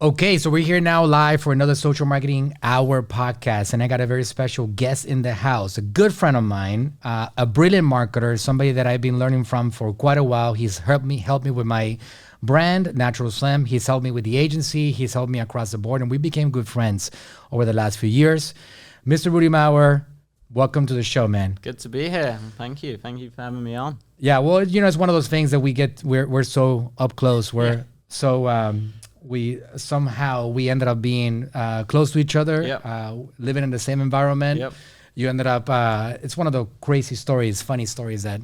Okay, so we're here now live for another Social Marketing Hour podcast, and I got a very special guest in the house, a good friend of mine, a brilliant marketer, somebody that I've been learning from for quite a while. He's helped me with my brand, Natural Slim. He's helped me with the agency. He's helped me across the board, and we became good friends over the last few years. Mr. Rudy Mawer, welcome to the show, man. Good to be here. Thank you. Thank you for having me on. Yeah, well, it's one of those things that we're so up close. We ended up being close to each other, living in the same environment. Yep. You ended up, it's one of the crazy stories, funny stories that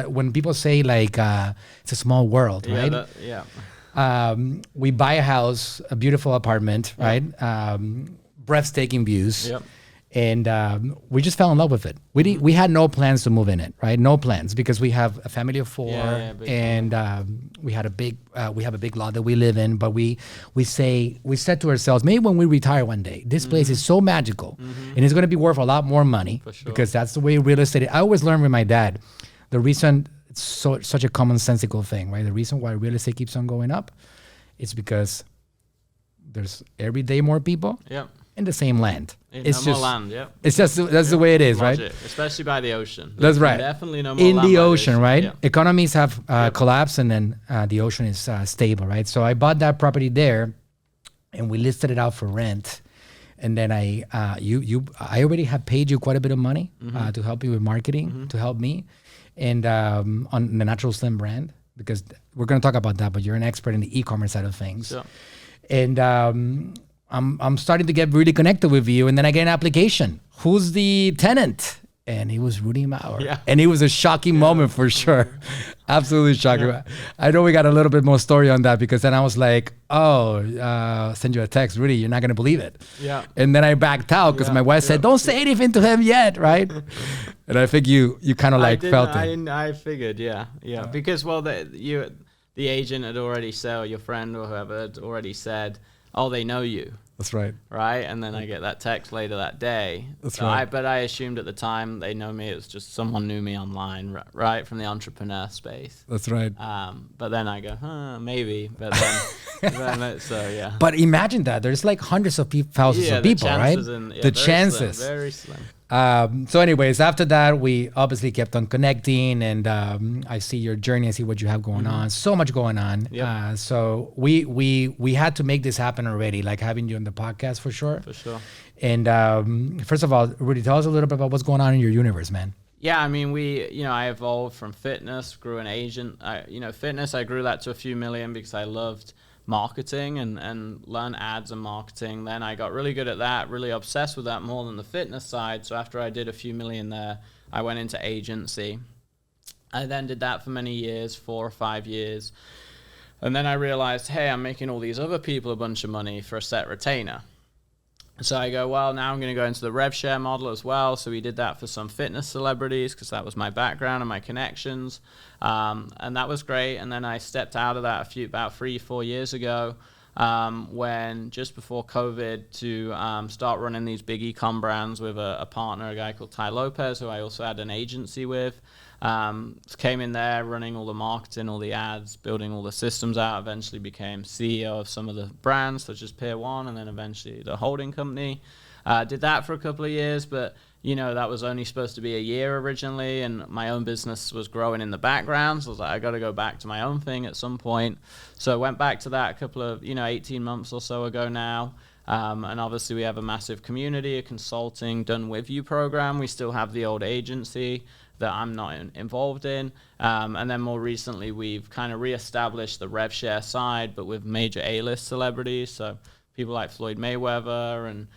when people say like, it's a small world, right? We buy a house, a beautiful apartment, right? Breathtaking views. Yep. And we just fell in love with it. We had no plans to move in it, right? No plans, because we have a family of four, and we have a big lot that we live in. But we said to ourselves, maybe when we retire one day, this place is so magical, and it's going to be worth a lot more money, because that's the way real estate. I always learned with my dad, the reason it's such a commonsensical thing, right? The reason why real estate keeps on going up, is because there's every day more people. Yep. In the same land. It's just more land, yeah. It's just that's the way it is, Logic, right? Especially by the ocean. That's right. Definitely no more in land the by ocean, right? Yeah. Economies have collapsed, and then the ocean is stable, right? So I bought that property there, and we listed it out for rent. And then I already had paid you quite a bit of money to help you with marketing, to help me, and on the Natural Slim brand, because we're going to talk about that. But you're an expert in the e-commerce side of things, and I'm starting to get really connected with you, and then I get an application. Who's the tenant? And he was Rudy Mawer. Yeah. And it was a shocking moment for sure. Absolutely shocking. Yeah. I know we got a little bit more story on that, because then I was like, send you a text, Rudy, you're not going to believe it. Yeah. And then I backed out because my wife said, don't say anything to him yet, right? And I think you kind of like felt it. I figured, yeah. Because, the agent had already said, or your friend or whoever had already said, oh, they know you. That's right. Right? And then I get that text later that day. That's right. But I assumed at the time they know me. It was just someone knew me online, right? From the entrepreneur space. That's right. But then I go, maybe. But then, yeah. But imagine that. There's like hundreds of thousands of people, right? The chances. Slim, very slim. So anyways, after that, we obviously kept on connecting, and I see your journey. I see what you have going on. So much going on. Yep. So we had to make this happen already, like having you on the podcast for sure. For sure. And first of all, Rudy, tell us a little bit about what's going on in your universe, man. Yeah, I mean, I evolved from fitness, grew an agent. Fitness, I grew that to a few million because I loved marketing and learn ads and marketing. Then I got really good at that, really obsessed with that more than the fitness side. So after I did a few million there, I went into agency. I then did that for many years, 4 or 5 years. And then I realized, hey, I'm making all these other people a bunch of money for a set retainer. So I go, well, now I'm going to go into the rev share model as well. So we did that for some fitness celebrities, because that was my background and my connections. And that was great. And then I stepped out of that about 3-4 years ago, when just before COVID, to start running these big e-com brands with a partner, a guy called Ty Lopez, who I also had an agency with. Came in there running all the marketing, all the ads, building all the systems out, eventually became CEO of some of the brands such as Pier 1, and then eventually the holding company. Did that for a couple of years, but that was only supposed to be a year originally, and my own business was growing in the background, so I was like, I got to go back to my own thing at some point. So I went back to that a couple of 18 months or so ago now. And obviously we have a massive community, a consulting done with you program. We still have the old agency that I'm not involved in. And then more recently, we've kind of reestablished the rev share side, but with major A-list celebrities. So people like Floyd Mayweather and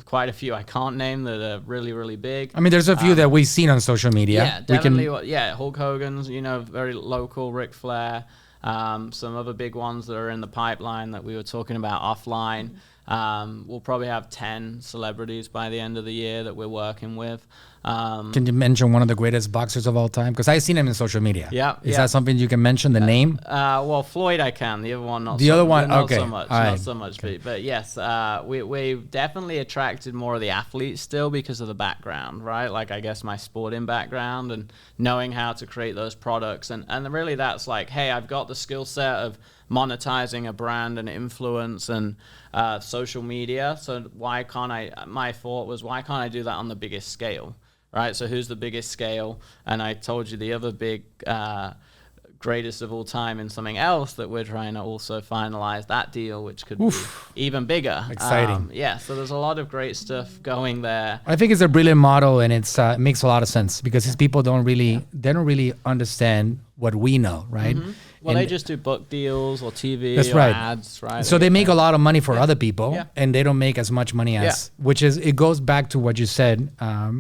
quite a few I can't name that are really, really big. I mean, there's a few that we've seen on social media. Yeah, definitely. Hulk Hogan's, very local, Ric Flair. Some other big ones that are in the pipeline that we were talking about offline. We'll probably have 10 celebrities by the end of the year that we're working with. Can you mention one of the greatest boxers of all time? Because I've seen him in social media. Yeah. Is that something you can mention, the name? Well, Floyd I can. The other one not. The other one, not okay. So much. All right. Not so much. Okay. But yes, we've definitely attracted more of the athletes still because of the background, right? Like, I guess my sporting background and knowing how to create those products. And really that's like, hey, I've got the skill set of monetizing a brand and influence and social media. So why can't my thought was, why can't I do that on the biggest scale, right? So who's the biggest scale? And I told you the other big greatest of all time in something else that we're trying to also finalize that deal, which could be even bigger. Exciting. So there's a lot of great stuff going there. I think it's a brilliant model, and it makes a lot of sense because these people don't really understand what we know, right? Well, they just do book deals or TV That's or right. ads, right? So they make a lot of money for other people, Yeah. and they don't make as much money as, it goes back to what you said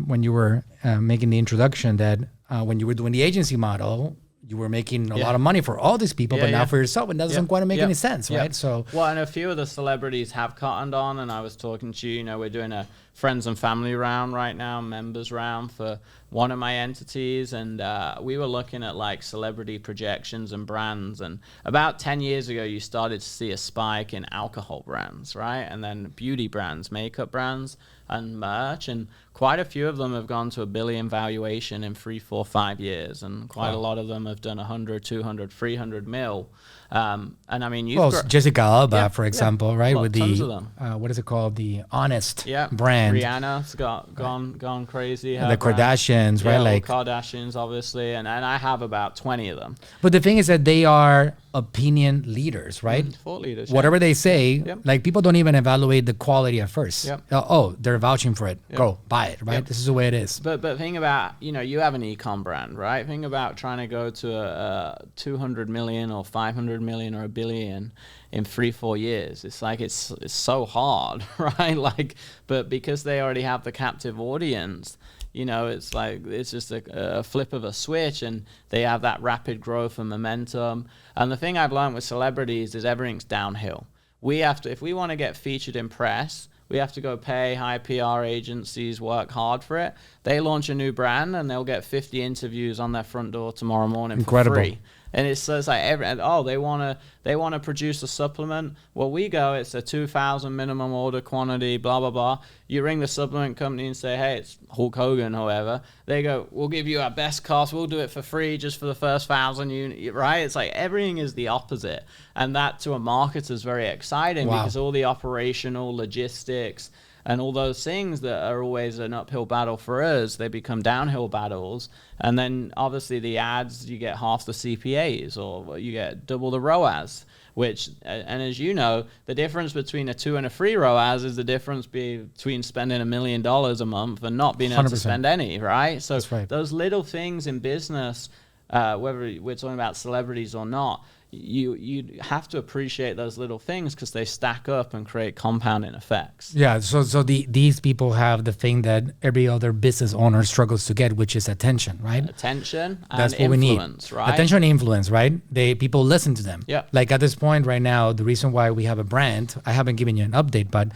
when you were making the introduction that when you were doing the agency model, you were making a lot of money for all these people, but now for yourself, it doesn't quite make any sense, right? So, well, and a few of the celebrities have cottoned on, and I was talking to you, we're doing a friends and family round right now, members round for one of my entities, and we were looking at like celebrity projections and brands, and about 10 years ago, you started to see a spike in alcohol brands, right? And then beauty brands, makeup brands, and merch, and quite a few of them have gone to $1 billion valuation in 3, 4, 5 years, and quite a lot of them have done 100, 200, 300 mil. And I mean, Jessica Alba, for example, right? Well, with tons the of them. what is it called? The Honest brand. Rihanna's gone crazy. And the Kardashians, right? Like Kardashians, obviously, and I have about 20 of them. But the thing is that they are opinion leaders, right? Thought leaders. Whatever they say, like people don't even evaluate the quality at first. Oh, they're vouching for it. Go buy it, right? This is the way it is. But think about, you have an ecom brand, right? Think about trying to go to a 200 million or 500 million or $1 billion in 3-4 years. It's like it's so hard, right? Like, but because they already have the captive audience, it's like it's just a flip of a switch, and they have that rapid growth and momentum. And the thing I've learned with celebrities is everything's downhill. We have to, if we want to get featured in press, we have to go pay high PR agencies, work hard for it. They launch a new brand and they'll get 50 interviews on their front door tomorrow morning for free. And it says like they want to produce a supplement. Well, we go, it's a 2,000 minimum order quantity, blah blah blah. You ring the supplement company and say, hey, it's Hulk Hogan, whoever. They go, we'll give you our best cost. We'll do it for free just for the first 1,000 units, right? It's like everything is the opposite, and that to a marketer is very exciting because all the operational logistics and all those things that are always an uphill battle for us, they become downhill battles. And then obviously the ads, you get half the CPAs or you get double the ROAS, which, and as you know, the difference between a 2 and a 3 ROAS is the difference between spending $1 million a month and not being able 100%. to spend any, right? So That's right. Those little things in business, whether we're talking about celebrities or not, you have to appreciate those little things because they stack up and create compounding effects. Yeah, so these people have the thing that every other business owner struggles to get, which is attention, right? Attention and That's what we need. right? Attention and influence, right? People listen to them. Yeah. Like at this point right now, the reason why we have a brand, I haven't given you an update, but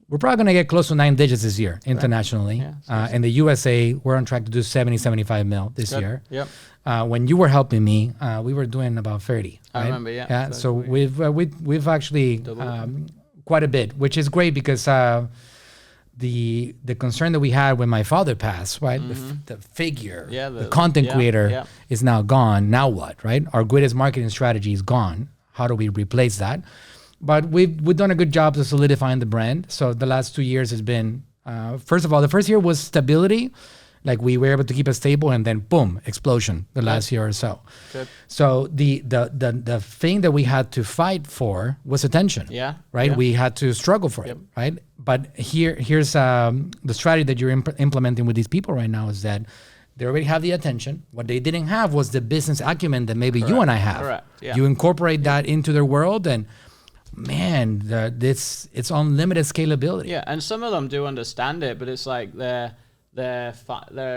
we're probably going to get close to 9 digits this year internationally. Yeah, in the USA, we're on track to do 70, 75 mil this year. Yep. When you were helping me, we were doing about 30. I right? remember, yeah. So we've actually quite a bit, which is great because the concern that we had when my father passed, right? The figure, the content creator is now gone. Now what, right? Our greatest marketing strategy is gone. How do we replace that? But we've done a good job of solidifying the brand. So the last 2 years has been, first of all, the first year was stability. Like we were able to keep it stable, and then boom, explosion the last year or so. Good. So the thing that we had to fight for was attention. Yeah. Right. Yeah. We had to struggle for it. Right. But here's the strategy that you're implementing with these people right now is that they already have the attention. What they didn't have was the business acumen that maybe you and I have. Correct. Yeah. You incorporate that into their world, and man, it's unlimited scalability. Yeah, and some of them do understand it, but it's like they're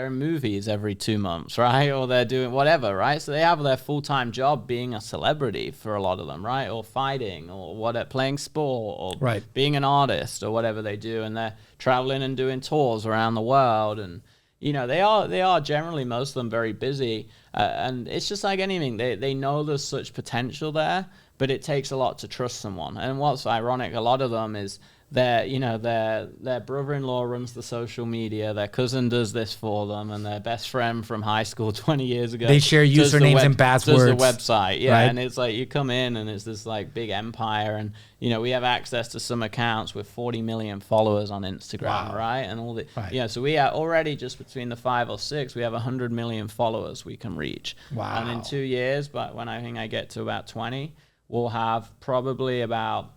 in movies every 2 months, right? Or they're doing whatever, right? So they have their full-time job being a celebrity for a lot of them, right? Or fighting, or playing sport, or being an artist, or whatever they do, and they're traveling and doing tours around the world, and they are generally, most of them, very busy, and it's just like anything. They know there's such potential there, but it takes a lot to trust someone. And what's ironic, a lot of them is their brother-in-law runs the social media, their cousin does this for them, and their best friend from high school 20 years ago they share usernames and passwords, does the website, yeah, right? and it's like you come in and it's this like big empire, and we have access to some accounts with 40 million followers on Instagram, Wow. right? And all the Right. so we are already just between the 5 or 6, we have 100 million followers we can reach. Wow. And in 2 years, but when I think I get to about 20, we'll have probably about,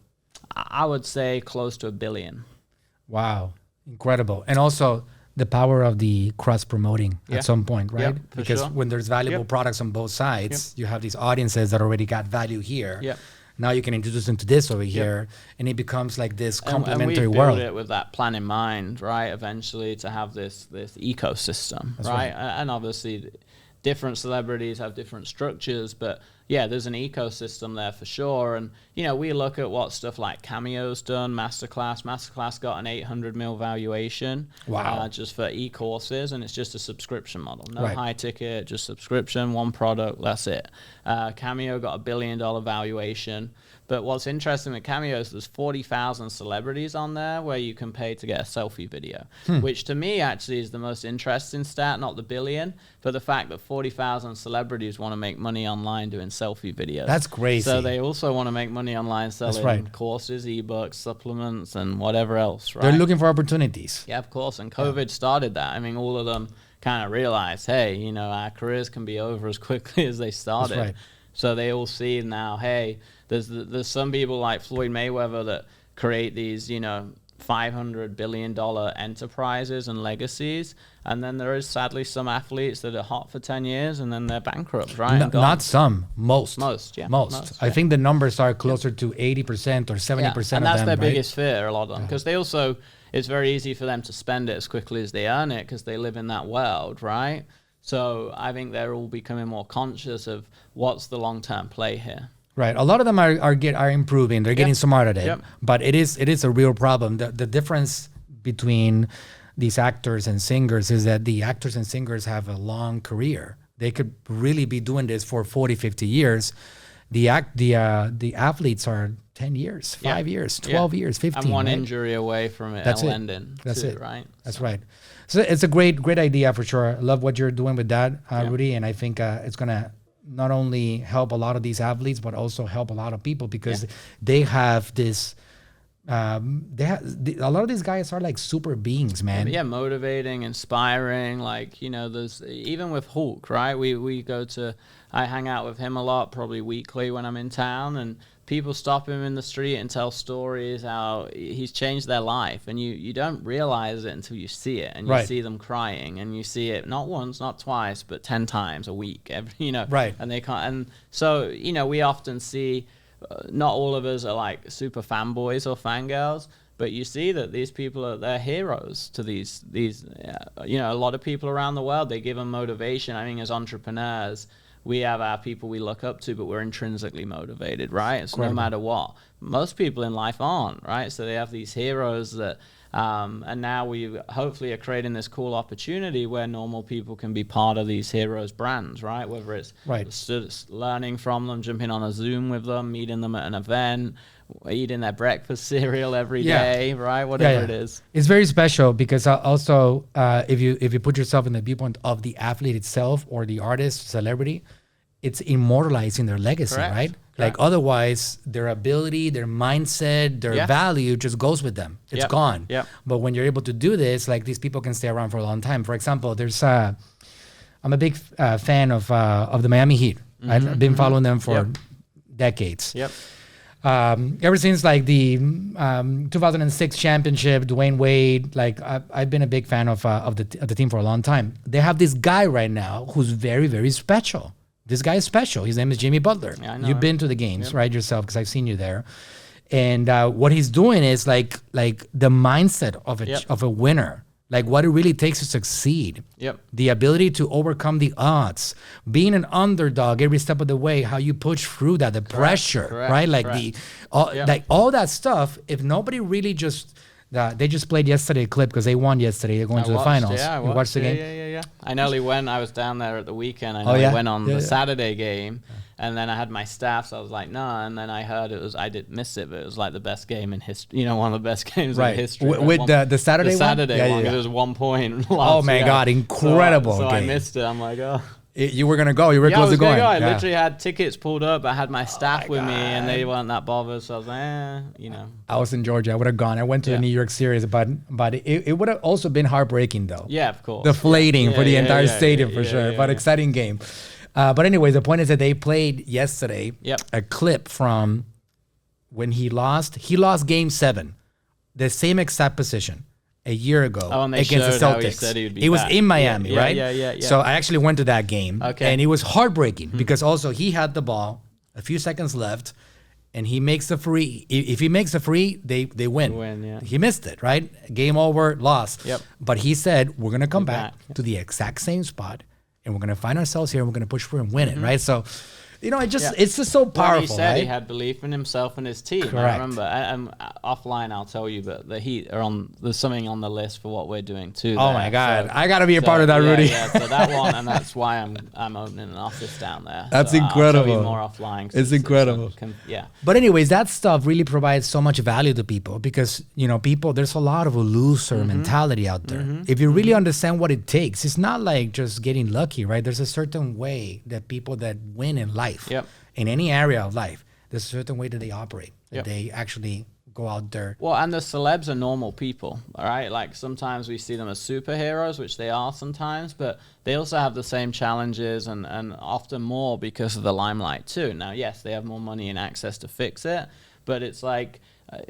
I would say, close to 1 billion. Wow, incredible. And also the power of the cross promoting Yeah. at some point, right? Yep, for Because sure. when there's valuable Yep. products on both sides, you have these audiences that already got value here. Yep. Now you can introduce them to this over here, and it becomes like this And complementary we world. build it with that plan in mind, right? Eventually to have this ecosystem, That's right? And obviously different celebrities have different structures, but yeah, there's an ecosystem there for sure. And, we look at what stuff like Cameo's done, Masterclass got an 800 mil valuation. Wow. Just for e-courses, and it's just a subscription model. No Right. high ticket, just subscription, one product, that's it. Cameo got $1 billion valuation. But what's interesting with Cameo is there's 40,000 celebrities on there where you can pay to get a selfie video, which to me actually is the most interesting stat, not the billion, but the fact that 40,000 celebrities want to make money online doing selfie videos. That's crazy. So they also want to make money online selling right. courses, ebooks, supplements, and whatever else, right? They're looking for opportunities. Yeah, of course. And COVID started that. I mean, all of them kind of realized, hey, our careers can be over as quickly as they started. right. So they all see now, hey, there's some people like Floyd Mayweather that create these, $500 billion enterprises and legacies. And then there is sadly some athletes that are hot for 10 years and then they're bankrupt, right? And gone. Not some, most. Most, yeah. Most. I yeah. think the numbers are closer to 80% or 70% And of that's them, their right? biggest fear, a lot of them, because they also, it's very easy for them to spend it as quickly as they earn it because they live in that world, right? So I think they're all becoming more conscious of what's the long-term play here. Right. A lot of them are improving. They're getting smart at it. Yep. But it is a real problem. The difference between these actors and singers is that the actors and singers have a long career. They could really be doing this for 40, 50 years. The athletes are 10 years, 5 years, 12 years, 15. And one right? injury away from it That's it. ending. That's too, it. Right. That's right. So it's a great idea for sure. I love what you're doing with that, Rudy. And I think it's going to not only help a lot of these athletes, but also help a lot of people because they have this. A lot of these guys are like super beings, man. Yeah, motivating, inspiring. Like, there's even with Hulk, right? I hang out with him a lot, probably weekly when I'm in town, and people stop him in the street and tell stories how he's changed their life, and you don't realize it until you see it, and you see them crying, and you see it not once, not twice, but 10 times a week, Right. And they can't, and so we often see. Not all of us are like super fanboys or fangirls, but you see that these people they're heroes to these a lot of people around the world. They give them motivation. I think as entrepreneurs, we have our people we look up to, but we're intrinsically motivated, right? So no matter what, most people in life aren't, right? So they have these heroes that and now we hopefully are creating this cool opportunity where normal people can be part of these heroes brands, right? Whether it's learning from them, jumping on a Zoom with them, meeting them at an event, eating their breakfast cereal every day, right? Whatever it is. It's very special because also if you put yourself in the viewpoint of the athlete itself or the artist, celebrity, it's immortalizing their legacy, Correct. right? Correct. Like otherwise, their ability, their mindset, their value just goes with them. It's gone. Yep. But when you're able to do this, like these people can stay around for a long time. For example, there's I'm a big fan of the Miami Heat. Right? I've been following them for decades. Yep. Ever since like the 2006 championship, Dwayne Wade, like I've been a big fan of the team for a long time. They have this guy right now who's very, very special. This guy is special. His name is Jimmy Butler. Yeah, I know You've him. been to the games, right, yourself, because I've seen you there. And what he's doing is like the mindset of a winner, like what it really takes to succeed. Yep. The ability to overcome the odds, being an underdog every step of the way, how you push through that, the pressure, right? Like like all that stuff. If nobody really just they just played yesterday a clip because they won yesterday. They're going to the finals. Yeah, you watched the game. Yeah. I nearly went. I was down there at the weekend. I nearly went on the Saturday game, And then I had my staff, so I was like, no. And then I heard I did miss it, but it was like the best game in history. You know, one of the best games in history. With the Saturday one? The Saturday one, it was 1 point. Oh my God, incredible So game. I missed it. I'm like, oh. You were going to go. You were close to going. I literally had tickets pulled up. I had my staff with me, and they weren't that bothered. So I was like, you know. I was in Georgia. I would have gone. I went to the New York series, but it would have also been heartbreaking, though. Yeah, of course. Deflating for the entire stadium, for sure. But exciting game. But anyways, the point is that they played yesterday a clip from when he lost. He lost Game 7, the same exact position, a year ago against the Celtics. He said he would be it was back. in Miami, right? Yeah. So I actually went to that game, and it was heartbreaking because also he had the ball, a few seconds left, and he makes the free. If he makes the free, they win. He missed it, right? Game over, loss. Yep. But he said, we're going to come back to the exact same spot, and we're going to find ourselves here, and we're going to push for and win it, right? So, you know, it's just so powerful. He said right? he had belief in himself and his team. Correct. I remember. Offline, I'll tell you, but the Heat are on. There's something on the list for what we're doing too. Oh my God, I got to be a part of that, Rudy. Yeah, so that one, and that's why I'm opening an office down there. That's so incredible. I'll tell you more offline. It's incredible. But anyways, that stuff really provides so much value to people because, you know, there's a lot of a loser mentality out there. If you really understand what it takes, it's not like just getting lucky, right? There's a certain way that people that win in life, in any area of life, there's a certain way that they operate, that they actually go out there. Well, and the celebs are normal people, all right? Like sometimes we see them as superheroes, which they are sometimes, but they also have the same challenges and often more because of the limelight too. Now, yes, they have more money and access to fix it, but it's like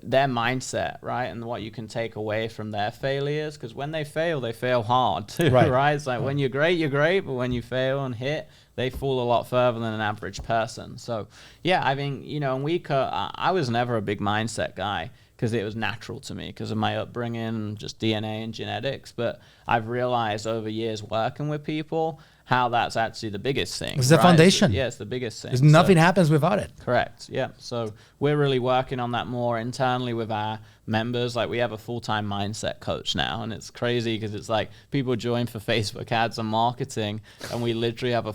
their mindset, right? And what you can take away from their failures, because when they fail hard too, right? It's like when you're great, but when you fail and hit, they fall a lot further than an average person. So, yeah, I mean, you know, and I was never a big mindset guy because it was natural to me because of my upbringing, just DNA and genetics. But I've realized over years working with people how that's actually the biggest thing. It's the foundation. It's the biggest thing. Because nothing happens without it. Correct. Yeah. So we're really working on that more internally with our members. Like we have a full-time mindset coach now, and it's crazy because it's like people join for Facebook ads and marketing, and we literally have a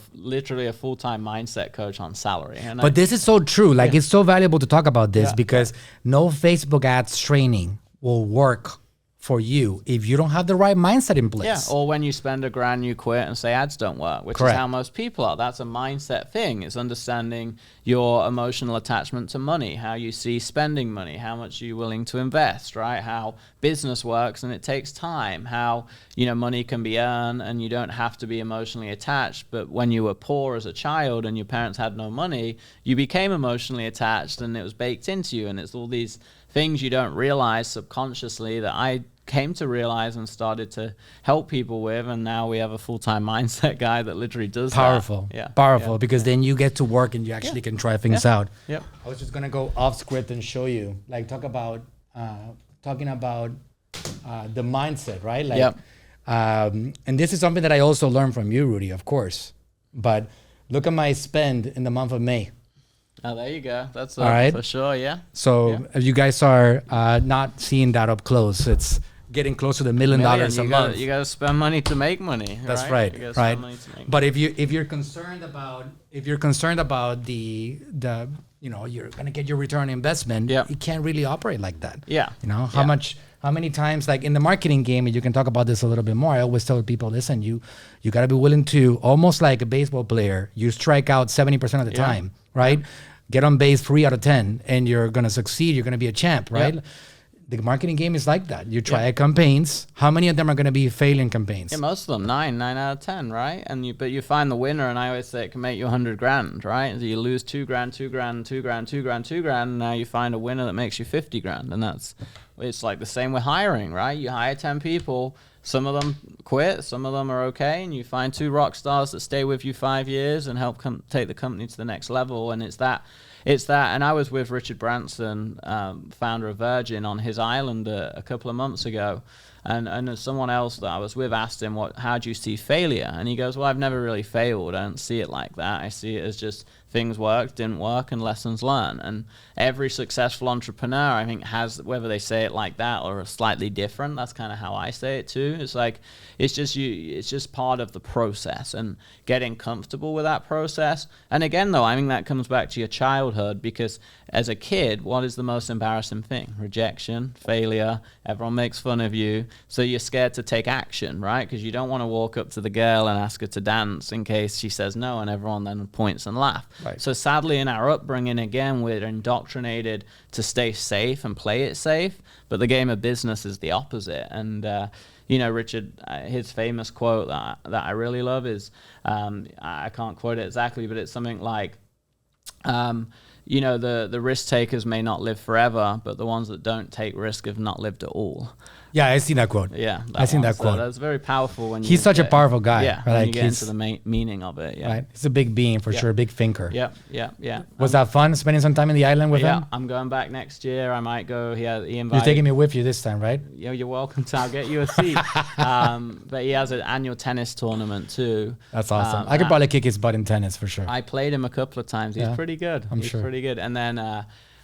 full-time mindset coach on salary. But this is so true. Like it's so valuable to talk about this because no Facebook ads training will work for you if you don't have the right mindset in place. Yeah, or when you spend $1,000, you quit and say ads don't work, which is how most people are. That's a mindset thing. It's understanding your emotional attachment to money, how you see spending money, how much you're willing to invest, right? How business works and it takes time, how, you know, money can be earned and you don't have to be emotionally attached. But when you were poor as a child and your parents had no money, you became emotionally attached and it was baked into you. And it's all these things you don't realize subconsciously that I came to realize and started to help people with, and now we have a full-time mindset guy that literally does powerful because then you get to work and you actually can try things out. I was just gonna go off script and show you, like, talking about the mindset, right? Like and this is something that I also learned from you, Rudy, of course, but look at my spend in the month of May. Oh, there you go. That's all right for sure. So if you guys are not seeing that up close, it's getting close to $1 million a month. You got to spend money to make money. That's right. But if you're concerned about the you know, you're gonna get your return on investment, you can't really operate like that. You know how many times, like in the marketing game, and you can talk about this a little bit more. I always tell people, listen, you got to be willing to, almost like a baseball player, you strike out 70% of the time, right? Get on base 3 out of 10, and you're gonna succeed. You're gonna be a champ, right? The marketing game is like that. You try campaigns. How many of them are going to be failing campaigns? Yeah, most of them, 9 out of 10, right? But you find the winner, and I always say it can make you $100,000, right? So you lose $2,000, $2,000, $2,000, $2,000, $2,000, and now you find a winner that makes you $50,000, and it's like the same with hiring, right? You hire 10 people, some of them quit, some of them are okay, and you find 2 rock stars that stay with you 5 years and help take the company to the next level, and it's that. And I was with Richard Branson, founder of Virgin, on his island a couple of months ago, And someone else that I was with asked him, how do you see failure? And he goes, well, I've never really failed. I don't see it like that. I see it as just things worked, didn't work, and lessons learned. And every successful entrepreneur, I think, has, whether they say it like that or slightly different, that's kind of how I say it too. It's like, it's just part of the process and getting comfortable with that process. And again, though, I think that comes back to your childhood, because as a kid, what is the most embarrassing thing? Rejection, failure, everyone makes fun of you. So you're scared to take action, right? Because you don't want to walk up to the girl and ask her to dance in case she says no, and everyone then points and laugh. Right. So sadly, in our upbringing, again, we're indoctrinated to stay safe and play it safe. But the game of business is the opposite. And, Richard, his famous quote that I really love is, I can't quote it exactly, but it's something like, the risk takers may not live forever, but the ones that don't take risk have not lived at all. Yeah, I seen that quote. Yeah, I seen that quote. That's very powerful. When he's such a powerful guy. Yeah, when you get into the meaning of it. Yeah, right. He's a big being for sure, a big thinker. Yeah. Was that fun spending some time in the island with him? Yeah, I'm going back next year. I might go. He invited. You're taking me with you this time, right? Yeah, you're welcome to. I'll get you a seat. But he has an annual tennis tournament too. That's awesome. I could probably kick his butt in tennis for sure. I played him a couple of times. He's pretty good. I'm sure. He's pretty good. And then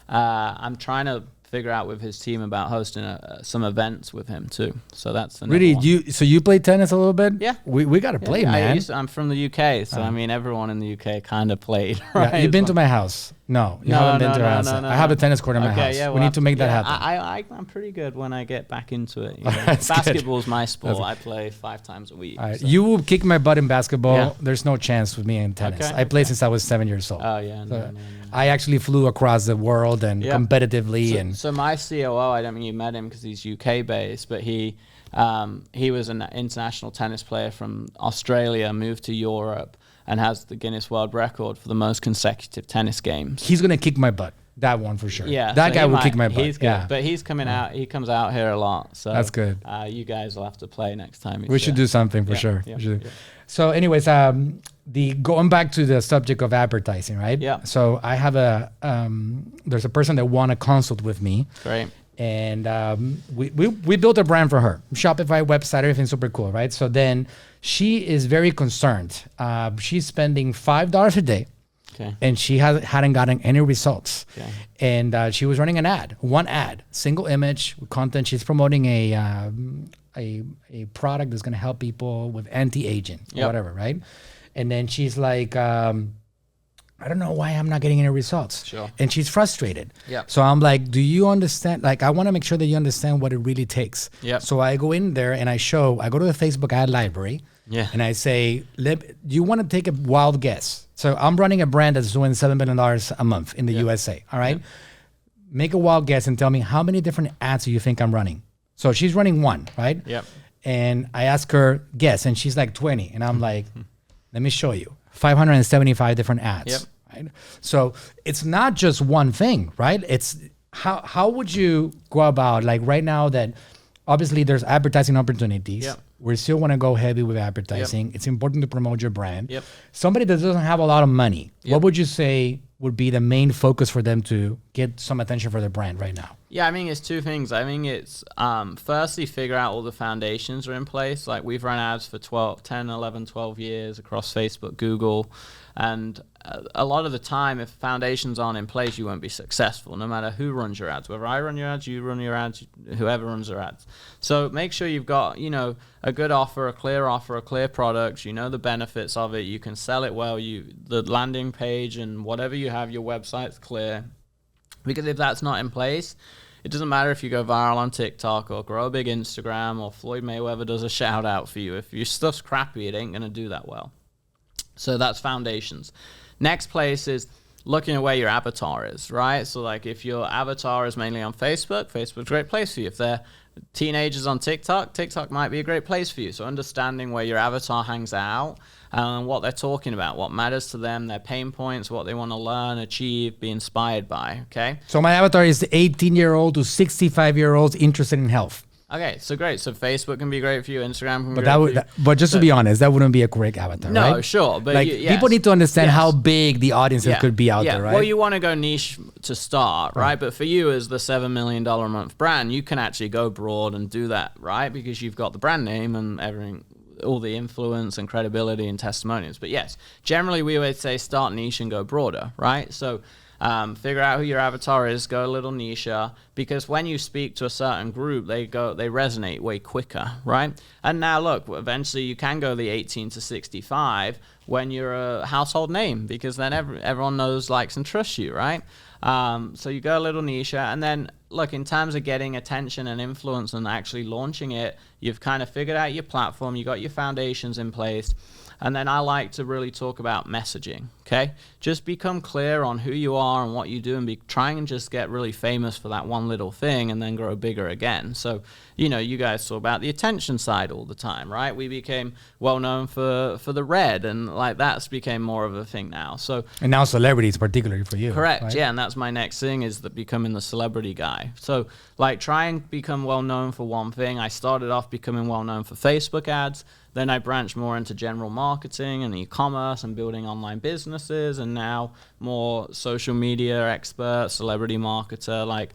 I'm trying to figure out with his team about hosting some events with him too. So that's the Rudy, you play tennis a little bit? Yeah. We got to play, man. I'm from the UK, so I mean everyone in the UK kind of played, right? Yeah, you've been to my house. No, you haven't been to our house. I have a tennis court in my house. Yeah, we need to make that happen. I'm pretty good when I get back into it. Basketball's my sport. I play 5 times a week. Right. So. You will kick my butt in basketball. Yeah. There's no chance with me in tennis. I played since I was 7 years old. Oh, yeah. So I actually flew across the world and competitively. So my COO, I don't think you met him because he's UK based, but he was an international tennis player from Australia, moved to Europe, and has the Guinness World Record for the most consecutive tennis games. He's going to kick my butt. That one for sure. Yeah. That guy will kick my butt. He's good. Yeah. But he's coming out. He comes out here a lot. So that's good. You guys will have to play next time. We should do something for sure. Yeah. So anyways, going back to the subject of advertising, right? Yeah. So I have there's a person that want to consult with me. Great. And we built a brand for her. Shopify website, everything's super cool, right? So then she is very concerned. She's spending $5 a day. Okay. And she hadn't gotten any results. Okay. And she was running one ad, single image content. She's promoting a product that's going to help people with anti-aging or whatever, right? And then she's like, I don't know why I'm not getting any results. Sure. And she's frustrated. Yeah. So I'm like, do you understand? Like, I want to make sure that you understand what it really takes. Yeah. So I go in there and I go to the Facebook ad library. Yeah. And I say, do you want to take a wild guess? So I'm running a brand that's doing $7 million a month in the USA. All right. Make a wild guess and tell me how many different ads do you think I'm running? So she's running one, right? Yep. And I ask her, guess, and she's like 20. And I'm like, let me show you. 575 different ads. Yep. Right? So it's not just one thing, right? It's how would you go about, like right now that obviously there's advertising opportunities. Yep. We still want to go heavy with advertising. It's important to promote your brand. Yep. Somebody that doesn't have a lot of money, what would you say would be the main focus for them to get some attention for their brand right now? Yeah, I mean, it's two things. I think it's firstly, figure out all the foundations are in place. Like we've run ads for 10, 11, 12 years across Facebook, Google. And a lot of the time, if foundations aren't in place, you won't be successful, no matter who runs your ads. Whether I run your ads, you run your ads, whoever runs your ads. So make sure you've got, a good offer, a clear product. You know the benefits of it. You can sell it well. The landing page and whatever you have, your website's clear. Because if that's not in place, it doesn't matter if you go viral on TikTok or grow a big Instagram or Floyd Mayweather does a shout out for you. If your stuff's crappy, it ain't going to do that well. So that's foundations. Next place is looking at where your avatar is, right? So like if your avatar is mainly on Facebook, Facebook's a great place for you. If they're teenagers on TikTok, TikTok might be a great place for you. So understanding where your avatar hangs out and what they're talking about, what matters to them, their pain points, what they want to learn, achieve, be inspired by, okay? So my avatar is 18-year-old to 65-year-olds interested in health. Okay, so great. So Facebook can be great for you. Instagram can be But great for you. but just to be honest, that wouldn't be a correct avatar, No, right? sure, but like yes. people need to understand Yes. how big the audiences could be out there, right? Well, you want to go niche to start, right? But for you as the $7 million a month brand, you can actually go broad and do that, right? Because you've got the brand name and everything, all the influence and credibility and testimonials. But yes, generally we would say start niche and go broader, right? So figure out who your avatar is, go a little niche, because when you speak to a certain group, they resonate way quicker, right? And now look, eventually you can go the 18 to 65 when you're a household name, because then everyone knows, likes, and trusts you, right? So you go a little niche, and then look, in terms of getting attention and influence and actually launching it, you've kind of figured out your platform, you got your foundations in place. And then I like to really talk about messaging, okay? Just become clear on who you are and what you do, and trying and just get really famous for that one little thing and then grow bigger again. So, you know, you guys talk about the attention side all the time, right? We became well known for the red, and like that's became more of a thing now. So, and now celebrities, particularly for you. Correct, right? yeah, and that's my next thing, is that becoming the celebrity guy. So like try and become well known for one thing. I started off becoming well known for Facebook ads. Then I branched more into general marketing and e-commerce and building online businesses, and now more social media expert, celebrity marketer. Like,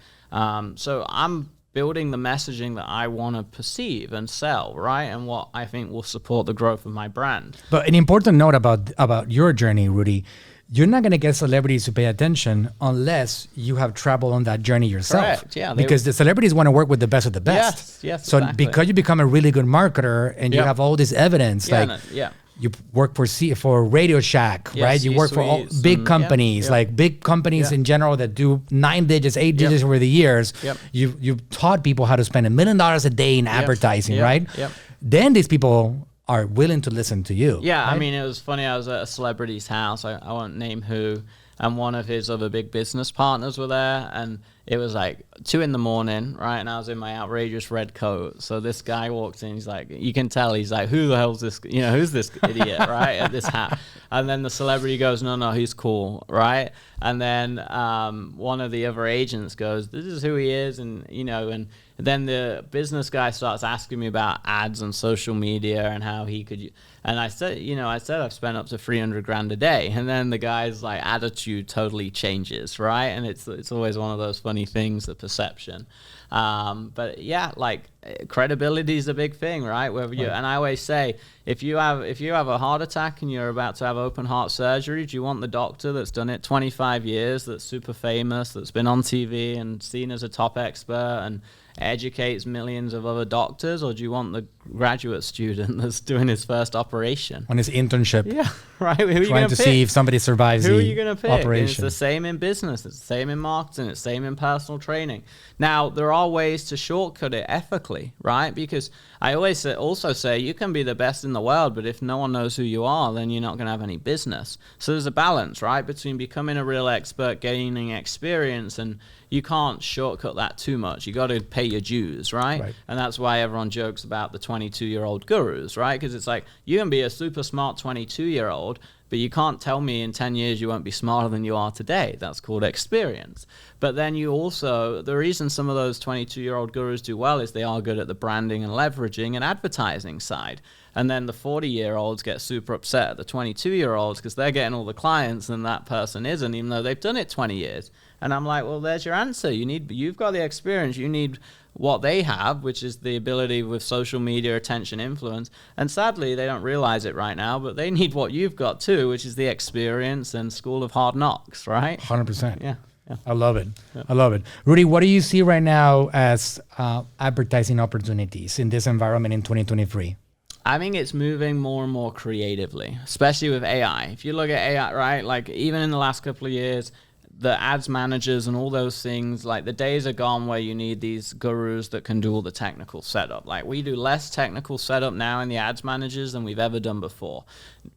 so I'm building the messaging that I want to perceive and sell, right? And what I think will support the growth of my brand. But an important note about your journey, Rudy, you're not going to get celebrities to pay attention unless you have traveled on that journey yourself. Correct, yeah. Because the celebrities want to work with the best of the best. Yes, So exactly. because you become a really good marketer and you Yep. have all this evidence, you work for Radio Shack, Yeah, right? You work for all C-suites big and- companies, yep. like big companies Yeah. in general that do 9 digits, 8 digits over the years. Yep. You've taught people how to spend $1 million a day in advertising, Yep. right? Yep. Then these people are willing to listen to you. Yeah, right? I mean, it was funny. I was at a celebrity's house. I won't name who. And one of his other big business partners were there. And it was like 2 a.m, right? And I was in my outrageous red coat. So this guy walks in. He's like, you can tell. He's like, who the hell's this? You know, who's this idiot, right? At this hat. And then the celebrity goes, no, he's cool, right? And then one of the other agents goes, this is who he is. And, you know, and then the business guy starts asking me about ads and social media and how he could, and I said, I've spent up to 300 grand a day. And then the guy's like attitude totally changes, right? And it's always one of those funny things, the perception. But yeah, like credibility is a big thing, right? Whether you, and I always say, if you have a heart attack and you're about to have open heart surgery, do you want the doctor that's done it 25 years, that's super famous, that's been on TV and seen as a top expert and educates millions of other doctors, or do you want the graduate student that's doing his first operation on his internship? Yeah, right. Who are you trying to pick? see if somebody survives Who the are you going to pick? operation. And it's the same in business. It's the same in marketing. It's the same in personal training. Now, there are ways to shortcut it ethically, right? Because I always also say you can be the best in the world, but if no one knows who you are, then you're not going to have any business. So there's a balance, right, between becoming a real expert, gaining experience, and you can't shortcut that too much. You got to pay your dues, right? And that's why everyone jokes about the 22-year-old gurus, right? Because it's like, you can be a super smart 22-year-old, but you can't tell me in 10 years you won't be smarter than you are today. That's called experience. But then you also, the reason some of those 22-year-old gurus do well is they are good at the branding and leveraging and advertising side. And then the 40-year-olds get super upset at the 22-year-olds because they're getting all the clients and that person isn't, even though they've done it 20 years. And I'm like, well, there's your answer. You've got the experience. You need what they have, which is the ability with social media, attention, influence. And sadly, they don't realize it right now, but they need what you've got too, which is the experience and school of hard knocks, right? 100%. Yeah. I love it. Yeah. I love it. Rudy, what do you see right now as advertising opportunities in this environment in 2023? I think it's moving more and more creatively, especially with AI. If you look at AI, right, like even in the last couple of years, the ads managers and all those things, like the days are gone where you need these gurus that can do all the technical setup. Like we do less technical setup now in the ads managers than we've ever done before.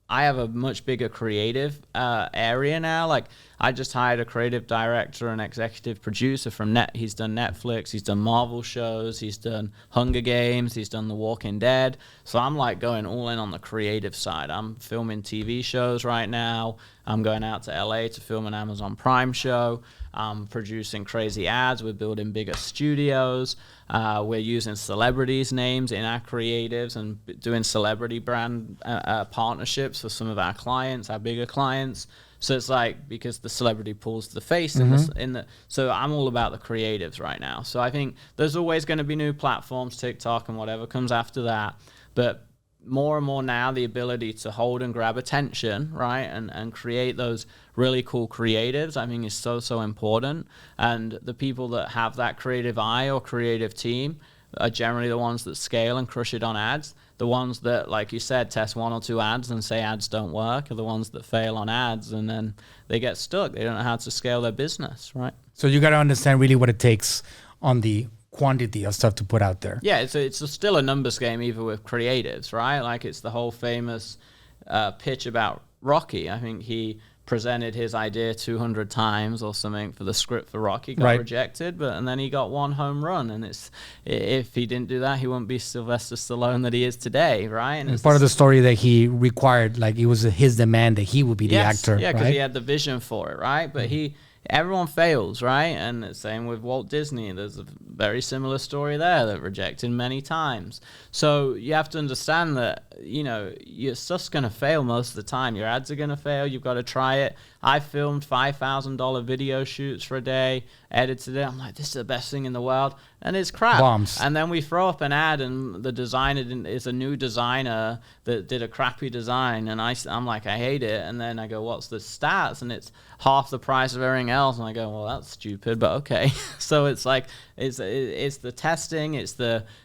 I have a much bigger creative area now. Like I just hired a creative director and executive producer from He's done Netflix, he's done Marvel shows, he's done Hunger Games, he's done The Walking Dead. So I'm like going all in on the creative side. I'm filming TV shows right now. I'm going out to LA to film an Amazon Prime show. producing crazy ads. We're building bigger studios. We're using celebrities' names in our creatives and doing celebrity brand partnerships for some of our clients, our bigger clients. So it's like, because the celebrity pulls the face so I'm all about the creatives right now. So I think there's always going to be new platforms, TikTok and whatever comes after that. But more and more now, the ability to hold and grab attention, right, and create those really cool creatives, I think is so important. And the people that have that creative eye or creative team are generally the ones that scale and crush it on ads. The ones that, like you said, test 1 or 2 ads and say ads don't work are the ones that fail on ads, and then they get stuck. They don't know how to scale their business, right? So you got to understand really what it takes on the quantity of stuff to put out there. Yeah, it's still a numbers game, even with creatives, right? Like, it's the whole famous pitch about Rocky. I think he presented his idea 200 times or something for the script for Rocky, got rejected, and then he got 1 home run, and if he didn't do that, he wouldn't be Sylvester Stallone that he is today, right? And it's part of the story that he required, like it was his demand that he would be the actor. Yeah, because he had the vision for it, right? But everyone fails, right? And the same with Walt Disney. There's a very similar story there that rejected many times. So you have to understand that, your stuff's going to fail most of the time. Your ads are going to fail. You've got to try it. I filmed $5,000 video shoots for a day, edited it. I'm like, this is the best thing in the world. And it's crap. Bombs. And then we throw up an ad, and the designer is a new designer that did a crappy design. And I'm like, I hate it. And then I go, what's the stats? And it's half the price of everything else. And I go, well, that's stupid, but okay. So it's like, it's the testing.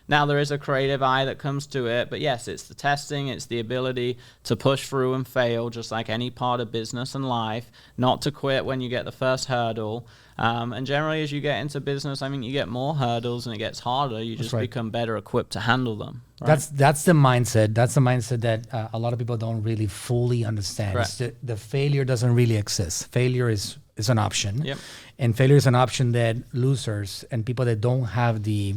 Now there is a creative eye that comes to it. But yes, it's the testing. It's the ability to push through and fail, just like any part of business and life, not to quit when you get the first hurdle. And generally, as you get into business, I mean, you get more hurdles and it gets harder. You just become better equipped to handle them. Right? That's the mindset. That's the mindset that a lot of people don't really fully understand. The failure doesn't really exist. Failure is an option. Yep. And failure is an option that losers and people that don't have the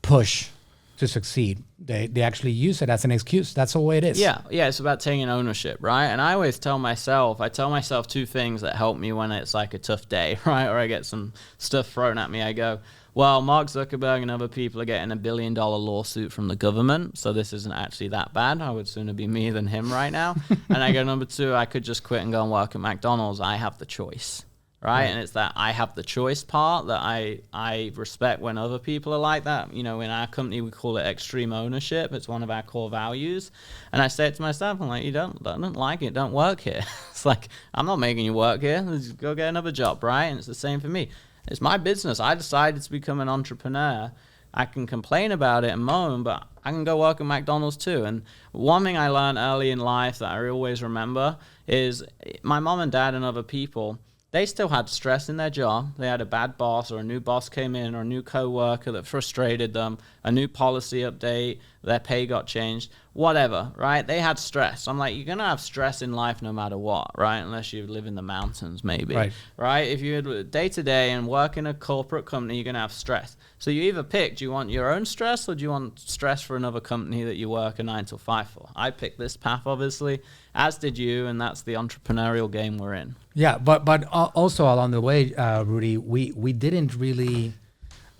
push to succeed, they actually use it as an excuse. That's the way it is. Yeah, it's about taking ownership, right? And I always tell myself 2 things that help me when it's like a tough day, right? Or I get some stuff thrown at me. I go, well, Mark Zuckerberg and other people are getting $1 billion lawsuit from the government, so this isn't actually that bad. I would sooner be me than him right now. And I go, number 2, I could just quit and go and work at McDonald's. I have the choice. Right. And it's that I have the choice part that I respect when other people are like that. In our company, we call it extreme ownership. It's one of our core values. And I say it to myself, I'm like, you don't like it, don't work here. It's like, I'm not making you work here. Let's go get another job, right? And it's the same for me. It's my business. I decided to become an entrepreneur. I can complain about it and moan, but I can go work at McDonald's too. And one thing I learned early in life that I always remember is my mom and dad and other people, they still had stress in their job. They had a bad boss, or a new boss came in, or a new coworker that frustrated them, a new policy update, their pay got changed, whatever, right? They had stress. I'm like, you're going to have stress in life no matter what, right? Unless you live in the mountains, maybe, right? If you day to day and work in a corporate company, you're going to have stress. So you either pick, do you want your own stress, or do you want stress for another company that you work a 9 to 5 for? I picked this path, obviously, as did you, and that's the entrepreneurial game we're in. Yeah, but also along the way, Rudy, we didn't really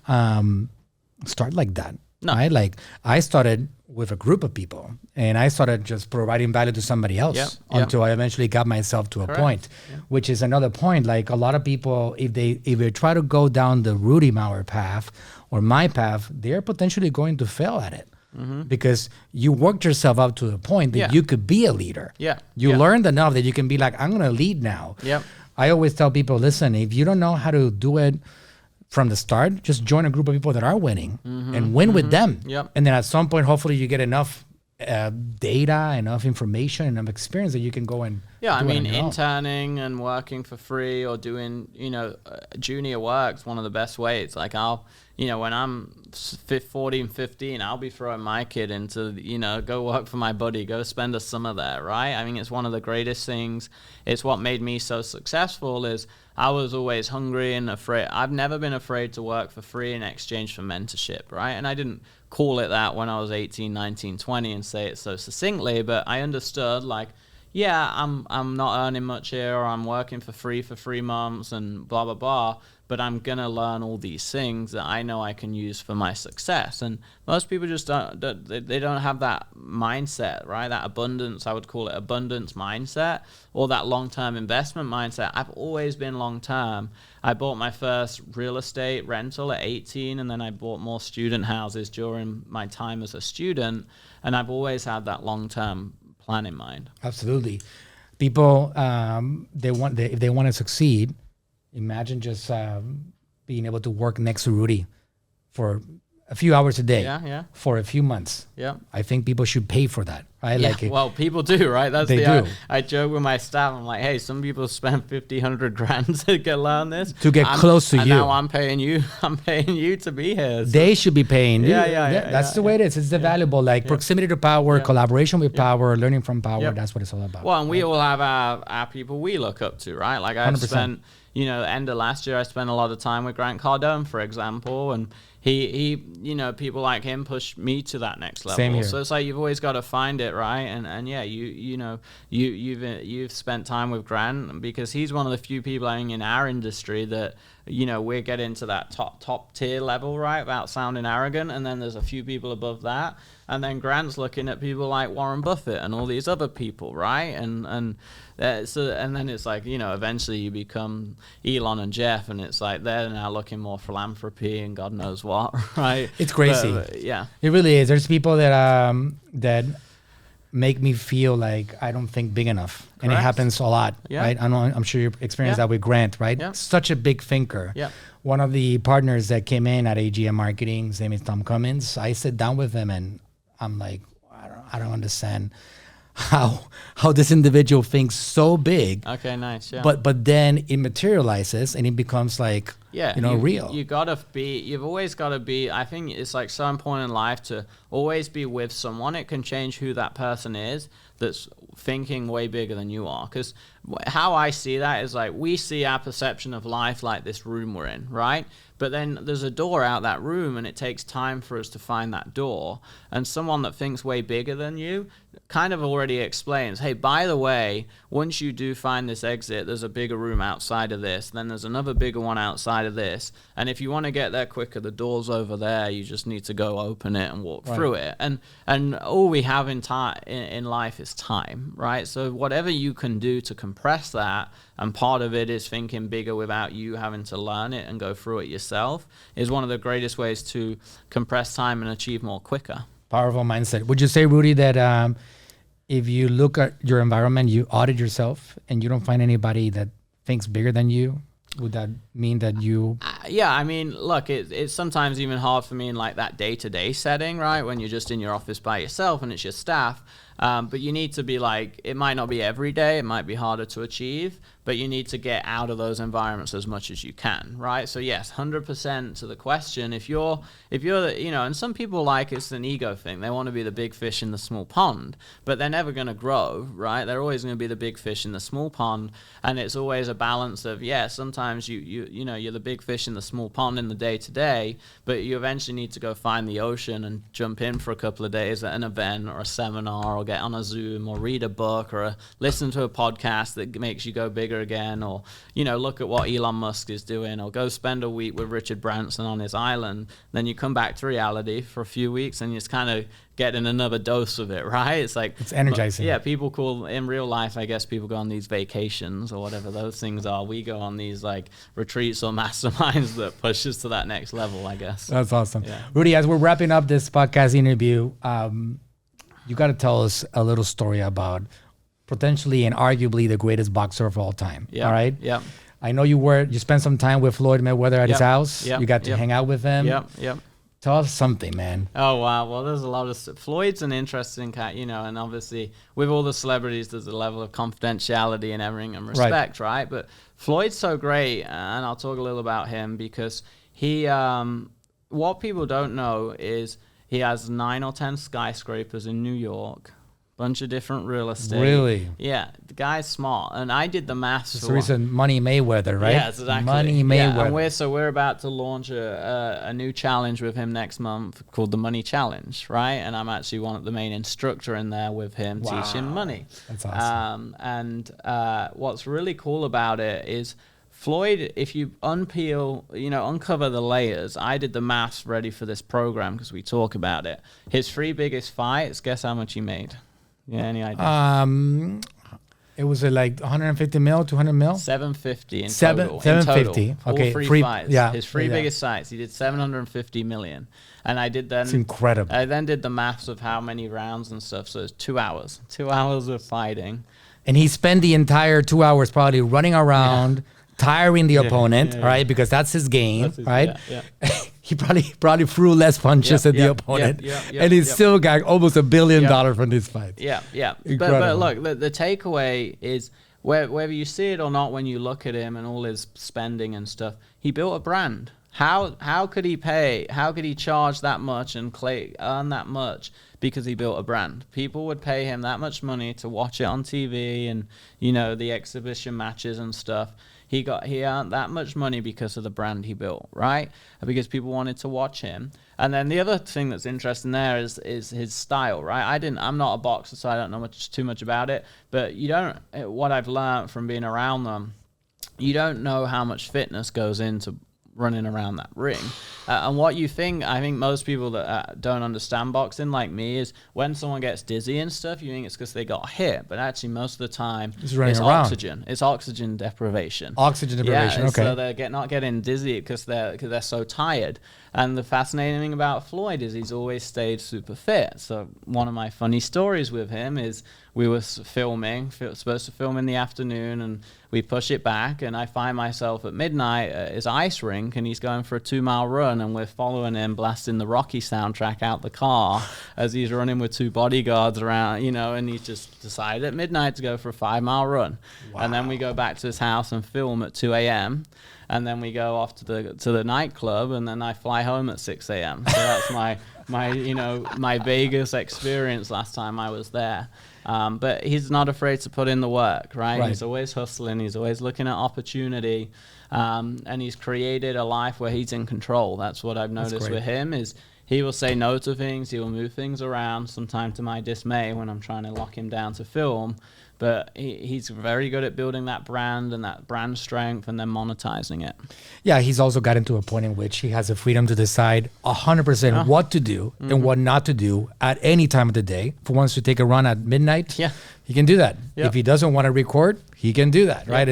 start like that. No. Right? Like, I started with a group of people, and I started just providing value to somebody else until I eventually got myself to a point, which is another point. Like, a lot of people, if they try to go down the Rudy Mawer path or my path, they're potentially going to fail at it. Because you worked yourself up to the point that you could be a leader. You learned enough that you can be like, I'm going to lead now. I always tell people, listen, if you don't know how to do it from the start, just join a group of people that are winning and win with them. And then at some point, hopefully you get enough data, enough information, enough experience that you can go and interning and working for free, or doing junior work's one of the best ways. Like, when I'm 14, 15, I'll be throwing my kid into, go work for my buddy, go spend a summer there, right? I mean, it's one of the greatest things. It's what made me so successful. Is I was always hungry and afraid. I've never been afraid to work for free in exchange for mentorship, right? And I didn't call it that when I was 18, 19, 20 and say it so succinctly, but I understood, like, yeah, I'm not earning much here, or I'm working for 3 months and blah blah blah, but I'm gonna learn all these things that I know I can use for my success. And most people just they don't have that mindset, right? That abundance, I would call it abundance mindset, or that long-term investment mindset. I've always been long-term. I bought my first real estate rental at 18, and then I bought more student houses during my time as a student, and I've always had that long-term plan in mind. Absolutely. People, if they want to succeed, imagine just being able to work next to Rudy for a few hours a day for a few months. Yeah. I think people should pay for that, right? Yeah, like well, people do, right? That's they do. I joke with my staff. I'm like, hey, some people spend 50, 100 grand to learn this. To get close to you. And now I'm paying you. I'm paying you to be here. So. They should be paying. That's the way it is. It's invaluable. Like proximity to power, collaboration with power, learning from power. That's what it's all about. Well, and we all have our people we look up to, right? Like I've 100%. spent, end of last year, I spent a lot of time with Grant Cardone, for example, and he people like him push me to that next level. Same here. So it's like you've always got to find it, right? And yeah, you've spent time with Grant because he's one of the few people I think in our industry that we're getting to that top tier level, right? Without sounding arrogant, and then there's a few people above that, and then Grant's looking at people like Warren Buffett and all these other people, right? And then it's like eventually you become Elon and Jeff, and it's like they're now looking more philanthropy and God knows what, right? It's crazy. Yeah, it really is. There's people that make me feel like I don't think big enough. Correct. And it happens a lot, right? I'm sure you experienced that with Grant, right? Yeah. Such a big thinker. Yeah. One of the partners that came in at AGM Marketing, his name is Tom Cummins. I sit down with him and I'm like, I don't understand how this individual thinks so big. Okay, nice. Yeah. But then it materializes and it becomes like real. You've always got to be, I think it's like so important in life to always be with someone. It can change who that person is that's thinking way bigger than you are. Because how I see that is like we see our perception of life like this room we're in, right? But then there's a door out that room, and it takes time for us to find that door. And someone that thinks way bigger than you kind of already explains, hey, by the way, once you do find this exit, there's a bigger room outside of this. Then there's another bigger one outside of this. And if you want to get there quicker, the door's over there. You just need to go open it and walk through it. And all we have in life is time, right? So whatever you can do to compress that, and part of it is thinking bigger without you having to learn it and go through it yourself, is one of the greatest ways to compress time and achieve more quicker. Powerful mindset. Would you say, Rudy, that if you look at your environment, you audit yourself, and you don't find anybody that thinks bigger than you, would that mean that you... Yeah, I mean, look, it's sometimes even hard for me in like that day-to-day setting, right? When you're just in your office by yourself and it's your staff. But you need to be like, it might not be every day, it might be harder to achieve, but you need to get out of those environments as much as you can, right? So yes, 100% to the question, if you're, and some people like it's an ego thing. They want to be the big fish in the small pond, but they're never going to grow, right? They're always going to be the big fish in the small pond. And it's always a balance of, sometimes you're the big fish in the small pond in the day to day, but you eventually need to go find the ocean and jump in for a couple of days at an event or a seminar, or get on a Zoom, or read a book, or listen to a podcast that makes you go bigger again, or look at what Elon Musk is doing, or go spend a week with Richard Branson on his island. Then you come back to reality for a few weeks and you're just kind of getting another dose of it, right? It's like, it's energizing. Yeah, people call in real life, I guess people go on these vacations or whatever those things are. We go on these like retreats or masterminds that push us to that next level, I guess. That's awesome. Yeah. Rudy, as we're wrapping up this podcast interview, you got to tell us a little story about potentially and arguably the greatest boxer of all time. Yeah. All right. Yeah. I know you spent some time with Floyd Mayweather at his house. Yep. You got to hang out with him. Yep. Tell us something, man. Oh, wow. Well, there's a lot of... Floyd's an interesting cat, and obviously with all the celebrities, there's a level of confidentiality and everything and respect, right? But Floyd's so great, and I'll talk a little about him because he... what people don't know is he has 9 or 10 skyscrapers in New York, bunch of different real estate. Really? Yeah, the guy's smart, and I did the maths. It's the reason Money Mayweather, right? Yeah, exactly. Money Mayweather. Yeah, and we're about to launch a new challenge with him next month called the Money Challenge, right? And I'm actually the main instructor in there with him, teaching money. That's awesome. And what's really cool about it is Floyd, if you uncover the layers, I did the maths ready for this program because we talk about it. His 3 biggest fights, guess how much he made? Yeah, any idea? It was like 150 mil, 200 mil? 750 in total. 750. Okay. All 3 fights. Yeah. His 3 biggest fights, he did 750 million. And I did then. It's incredible. I then did the maths of how many rounds and stuff. So it's 2 hours. 2 hours of fighting. And he spent the entire 2 hours probably running around, tiring the opponent, right? Because that's his game, right? Yeah. He probably threw less punches at the opponent, and he still got almost $1 billion from this fight. Yeah. But look, the takeaway is whether you see it or not, when you look at him and all his spending and stuff, he built a brand. How could he pay? How could he charge that much and earn that much? Because he built a brand. People would pay him that much money to watch it on TV and the exhibition matches and stuff. He earned that much money because of the brand he built, right? Because people wanted to watch him. And then the other thing that's interesting there is his style, right? I'm not a boxer, so I don't know too much about it. But what I've learned from being around them, you don't know how much fitness goes into running around that ring. And what I think most people that don't understand boxing like me is when someone gets dizzy and stuff, you think it's because they got hit, but actually most of the time it's oxygen. It's oxygen deprivation. Oxygen deprivation, okay. So they're not getting dizzy because they're so tired. And the fascinating thing about Floyd is he's always stayed super fit. So one of my funny stories with him is we were supposed to film in the afternoon, and we push it back, and I find myself at midnight at his ice rink, and he's going for a 2-mile run, and we're following him, blasting the Rocky soundtrack out the car as he's running with 2 bodyguards around, and he's just decided at midnight to go for a 5-mile run. Wow. And then we go back to his house and film at 2 a.m., and then we go off to the nightclub, and then I fly home at 6 a.m. So that's my Vegas experience last time I was there. But he's not afraid to put in the work, right? He's always hustling. He's always looking at opportunity. And he's created a life where he's in control. That's what I've noticed with him is he will say no to things. He will move things around, sometimes to my dismay when I'm trying to lock him down to film. But he's very good at building that brand and that brand strength and then monetizing it. Yeah, he's also gotten to a point in which he has the freedom to decide 100% what to do and what not to do at any time of the day. If he wants to take a run at midnight, he can do that. If he doesn't want to record, he can do that, right?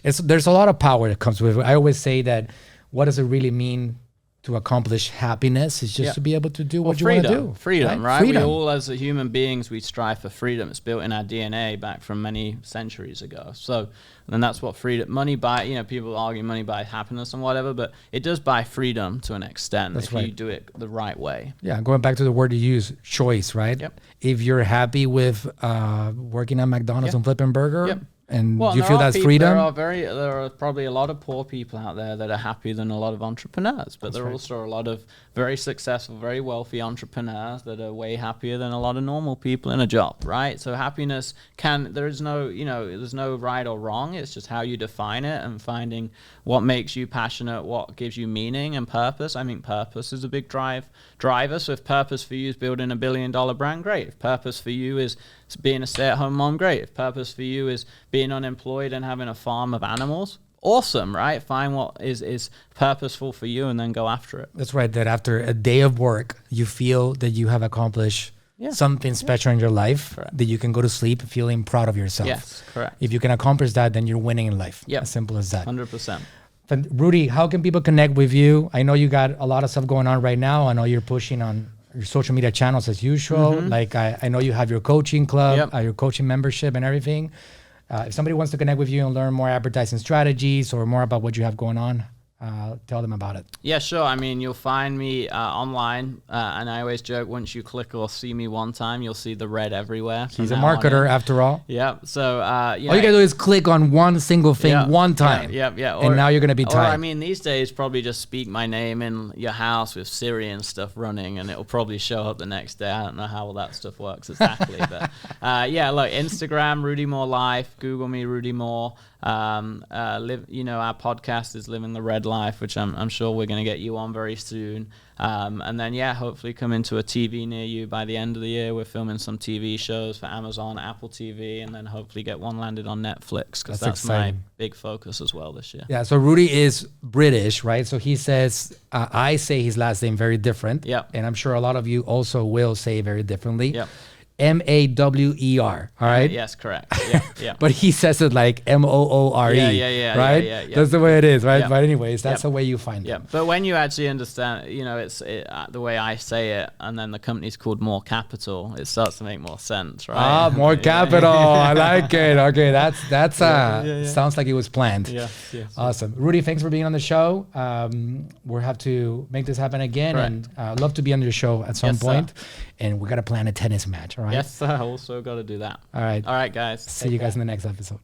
There's a lot of power that comes with it. I always say that what does it really mean to accomplish happiness is just to be able to do what you want to do. Freedom, right? We all, as human beings, we strive for freedom. It's built in our DNA back from many centuries ago. So, and that's what freedom, money buy, people argue money buys happiness and whatever, but it does buy freedom to an extent if you do it the right way. Yeah, going back to the word you use, choice, right? Yep. If you're happy with working at McDonald's and flipping burger, and you feel that's freedom? There are probably a lot of poor people out there that are happier than a lot of entrepreneurs, but there are also a lot of very successful, very wealthy entrepreneurs that are way happier than a lot of normal people in a job, right? So happiness there's no right or wrong. It's just how you define it and finding what makes you passionate, what gives you meaning and purpose. I think purpose is a big driver. So if purpose for you is building $1 billion brand, great. If purpose for you is being a stay-at-home mom, great. If purpose for you is being unemployed and having a farm of animals, awesome, right? Find what is purposeful for you and then go after it. That's right. That after a day of work, you feel that you have accomplished something special in your life, that you can go to sleep feeling proud of yourself. Yes, correct. If you can accomplish that, then you're winning in life. Yeah. As simple as that. 100%. Rudy, how can people connect with you? I know you got a lot of stuff going on right now. I know you're pushing on your social media channels as usual. Like I know you have your coaching club, your coaching membership and everything. If somebody wants to connect with you and learn more advertising strategies or more about what you have going on, tell them about it. Yeah, sure. I mean, you'll find me online, and I always joke, once you click or see me one time, you'll see the red everywhere. He's a marketer after all. Yeah. So, all you gotta do is click on one single thing one time. Yeah. And now you're gonna be tired. Or I mean, these days, probably just speak my name in your house with Siri and stuff running, and it'll probably show up the next day. I don't know how all that stuff works exactly, but look, Instagram, Rudy Mawer Life. Google me, Rudy Mawer. Our podcast is Living the Red Life, which I'm sure we're going to get you on very soon. And then, hopefully come into a TV near you by the end of the year. We're filming some TV shows for Amazon, Apple TV, and then hopefully get one landed on Netflix, because that's my big focus as well this year. Yeah, so Rudy is British, right? So he says, I say his last name very different. Yeah. And I'm sure a lot of you also will say very differently. Yeah. Mawer, all right? Yes, correct. Yeah. But he says it like Moore, Yeah, right? yeah. That's the way it is, right? Yeah. But anyways, that's the way you find it. Yeah, but when you actually understand, it's the way I say it, and then the company's called More Capital, it starts to make more sense, right? More capital. I like it. Okay, that's sounds like it was planned. Yeah. Awesome. Rudy, thanks for being on the show. We'll have to make this happen again, Correct. and love to be on your show at some point. Sir. And we got to plan a tennis match, all right? Yes, sir. Also got to do that. All right. All right, guys. See you guys in the next episode.